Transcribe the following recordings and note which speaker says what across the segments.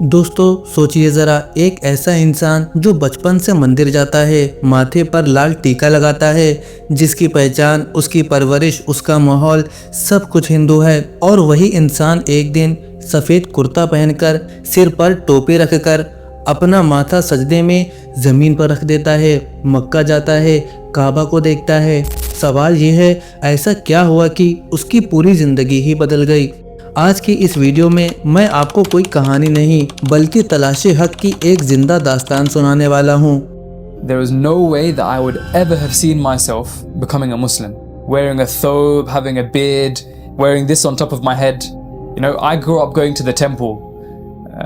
Speaker 1: दोस्तों सोचिए ज़रा, एक ऐसा इंसान जो बचपन से मंदिर जाता है, माथे पर लाल टीका लगाता है, जिसकी पहचान, उसकी परवरिश, उसका माहौल सब कुछ हिंदू है, और वही इंसान एक दिन सफ़ेद कुर्ता पहनकर, सिर पर टोपी रखकर अपना माथा सजदे में ज़मीन पर रख देता है, मक्का जाता है, काबा को देखता है। सवाल ये है, ऐसा क्या हुआ कि उसकी पूरी ज़िंदगी ही बदल गई। आज की इस वीडियो में मैं आपको कोई कहानी नहीं बल्कि तलाशे हक की एक जिंदा दास्तान सुनाने वाला हूँ।
Speaker 2: There is no way that I would ever have seen myself becoming a Muslim, wearing a thobe, having a beard, wearing this on top of my head. You know, I grew up going to the temple.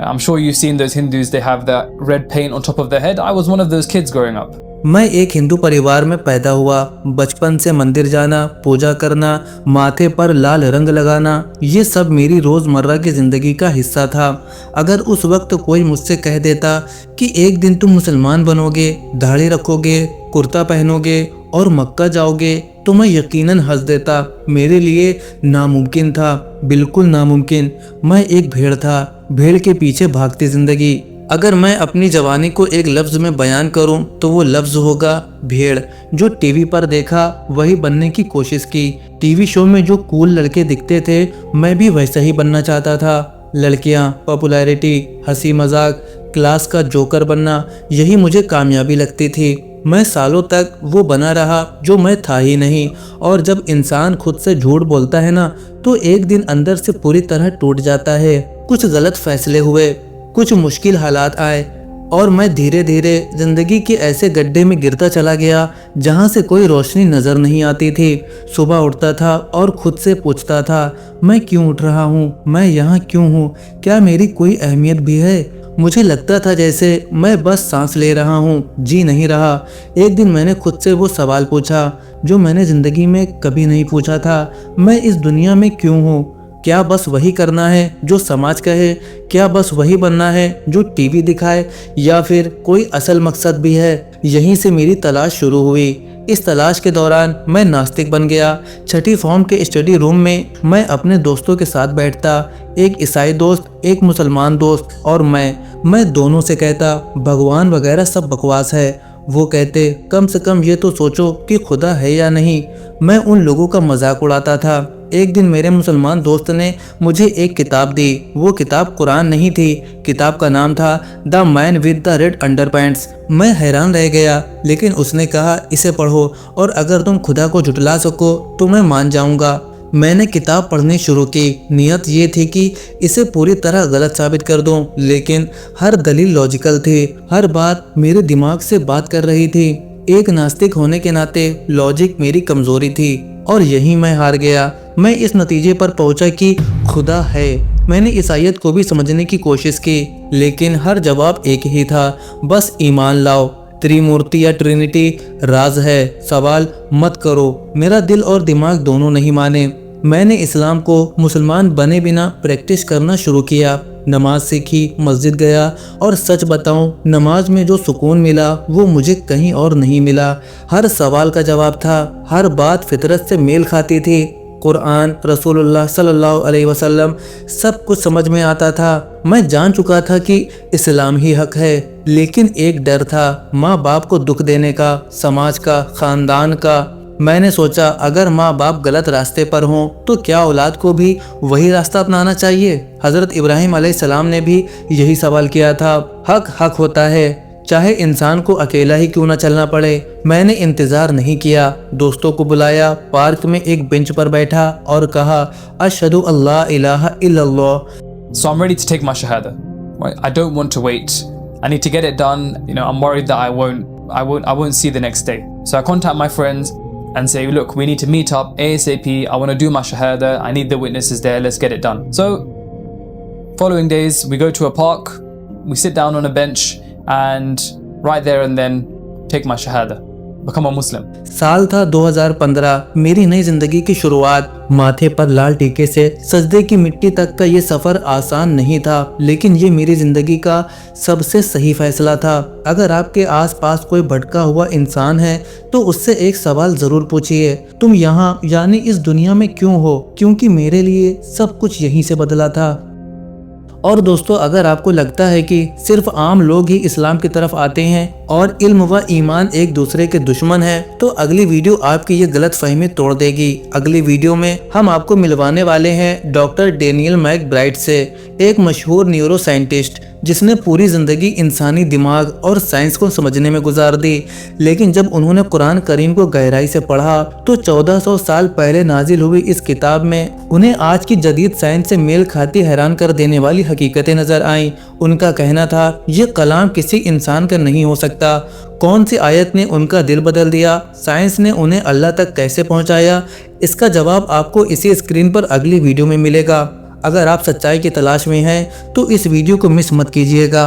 Speaker 2: I'm sure you've seen those Hindus, they have that red paint on top of their head. I was one of those kids growing up.
Speaker 1: मैं एक हिंदू परिवार में पैदा हुआ। बचपन से मंदिर जाना, पूजा करना, माथे पर लाल रंग लगाना, ये सब मेरी रोज़मर्रा की ज़िंदगी का हिस्सा था। अगर उस वक्त कोई मुझसे कह देता कि एक दिन तुम मुसलमान बनोगे, दाढ़ी रखोगे, कुर्ता पहनोगे और मक्का जाओगे, तो मैं यकीनन हंस देता। मेरे लिए नामुमकिन था, बिल्कुल नामुमकिन। मैं एक भेड़ था, भेड़ के पीछे भागती ज़िंदगी। अगर मैं अपनी जवानी को एक लफ्ज़ में बयान करूं तो वो लफ्ज़ होगा भेड़। जो टीवी पर देखा वही बनने की कोशिश की। टीवी शो में जो कूल लड़के दिखते थे, मैं भी वैसा ही बनना चाहता था। लड़कियां, पॉपुलैरिटी, हंसी मजाक, क्लास का जोकर बनना, यही मुझे कामयाबी लगती थी। मैं सालों तक वो बना रहा जो मैं था ही नहीं। और जब इंसान खुद से झूठ बोलता है ना, तो एक दिन अंदर से पूरी तरह टूट जाता है। कुछ गलत फैसले हुए, कुछ मुश्किल हालात आए और मैं धीरे धीरे ज़िंदगी के ऐसे गड्ढे में गिरता चला गया जहां से कोई रोशनी नज़र नहीं आती थी। सुबह उठता था और खुद से पूछता था, मैं क्यों उठ रहा हूँ, मैं यहाँ क्यों हूँ, क्या मेरी कोई अहमियत भी है। मुझे लगता था जैसे मैं बस सांस ले रहा हूँ, जी नहीं रहा। एक दिन मैंने खुद से वो सवाल पूछा जो मैंने ज़िंदगी में कभी नहीं पूछा था, मैं इस दुनिया में क्यों हूँ। क्या बस वही करना है जो समाज कहे, क्या बस वही बनना है जो टीवी दिखाए, या फिर कोई असल मकसद भी है। यहीं से मेरी तलाश शुरू हुई। इस तलाश के दौरान मैं नास्तिक बन गया। छठी फॉर्म के स्टडी रूम में मैं अपने दोस्तों के साथ बैठता, एक ईसाई दोस्त, एक मुसलमान दोस्त, और मैं दोनों से कहता भगवान वगैरह सब बकवास है। वो कहते कम से कम ये तो सोचो कि खुदा है या नहीं। मैं उन लोगों का मजाक उड़ाता था। एक दिन मेरे मुसलमान दोस्त ने मुझे एक किताब दी। वो किताब कुरान नहीं थी। किताब का नाम था the man with the red underpants. मैं हैरान रह गया, लेकिन उसने कहा इसे पढ़ो और अगर तुम खुदा को झुटला सको तो मैं मान जाऊंगा। मैंने किताब पढ़नी शुरू की। नियत ये थी कि इसे पूरी तरह गलत साबित कर दूं, लेकिन हर दलील लॉजिकल थी। हर बात मेरे दिमाग से बात कर रही थी। एक नास्तिक होने के नाते लॉजिक मेरी कमजोरी थी और यहीं मैं हार गया। मैं इस नतीजे पर पहुंचा कि खुदा है। मैंने ईसाईयत को भी समझने की कोशिश की, लेकिन हर जवाब एक ही था, बस ईमान लाओ। त्रिमूर्ति या ट्रिनिटी राज है, सवाल मत करो। मेरा दिल और दिमाग दोनों नहीं माने। मैंने इस्लाम को मुसलमान बने बिना प्रैक्टिस करना शुरू किया। नमाज सीखी, मस्जिद गया, और सच बताऊं, नमाज में जो सुकून मिला वो मुझे कहीं और नहीं मिला। हर सवाल का जवाब था, हर बात फितरत से मेल खाती थी। कुरान, रसूलुल्लाह सल्लल्लाहु अलैहि वसल्लम, सब कुछ समझ में आता था। मैं जान चुका था कि इस्लाम ही हक है, लेकिन एक डर था, माँ बाप को दुख देने का, समाज का, खानदान का। मैंने सोचा अगर माँ बाप गलत रास्ते पर हों तो क्या औलाद को भी वही रास्ता अपनाना चाहिए। हज़रत इब्राहिम अलैहिस्सलाम ने भी यही सवाल किया था। हक हक होता है, चाहे इंसान को अकेला ही क्यों ना चलना पड़े। मैंने इंतज़ार नहीं किया, दोस्तों को बुलाया, पार्क में एक बेंच पर बैठा और कहा अशहदु अल्ला इलाहा इल्लल्लाह।
Speaker 2: So I'm ready to take my shahada. Right? I don't want to wait. I need to get it done. You know, I'm worried that I won't see the next day. So I contact my friends and say, look, we need to meet up ASAP. I want to do my shahada. I need the witnesses there. Let's get it done. So following days, we go to a park. We sit down on a bench and right there and then take my shahada. Become a Muslim.
Speaker 1: साल था 2015। मेरी नई जिंदगी की शुरुआत। माथे पर लाल टीके से सजदे की मिट्टी तक का ये सफर आसान नहीं था, लेकिन ये मेरी जिंदगी का सबसे सही फैसला था। अगर आपके आसपास कोई भटका हुआ इंसान है तो उससे एक सवाल जरूर पूछिए, तुम यहाँ यानी इस दुनिया में क्यों हो? क्योंकि मेरे लिए सब कुछ यहीं से बदला था। और दोस्तों, अगर आपको लगता है कि सिर्फ आम लोग ही इस्लाम की तरफ आते हैं और इल्म व ईमान एक दूसरे के दुश्मन है, तो अगली वीडियो आपकी ये गलत फहमी तोड़ देगी। अगली वीडियो में हम आपको मिलवाने वाले हैं डॉक्टर डेनियल मैकब्राइड से, एक मशहूर न्यूरो साइंटिस्ट जिसने पूरी जिंदगी इंसानी दिमाग और साइंस को समझने में गुजार दी। लेकिन जब उन्होंने कुरान करीम को गहराई से पढ़ा तो 1400 साल पहले नाजिल हुई इस किताब में उन्हें आज की जदीद साइंस से मेल खाती हैरान कर देने वाली हकीकतें नजर आईं। उनका कहना था, ये कलाम किसी इंसान का नहीं हो सकता। कौन सी आयत ने उनका दिल बदल दिया? साइंस ने उन्हें अल्लाह तक कैसे पहुंचाया? इसका जवाब आपको इसी स्क्रीन पर अगली वीडियो में मिलेगा। अगर आप सच्चाई की तलाश में हैं तो इस वीडियो को मिस मत कीजिएगा।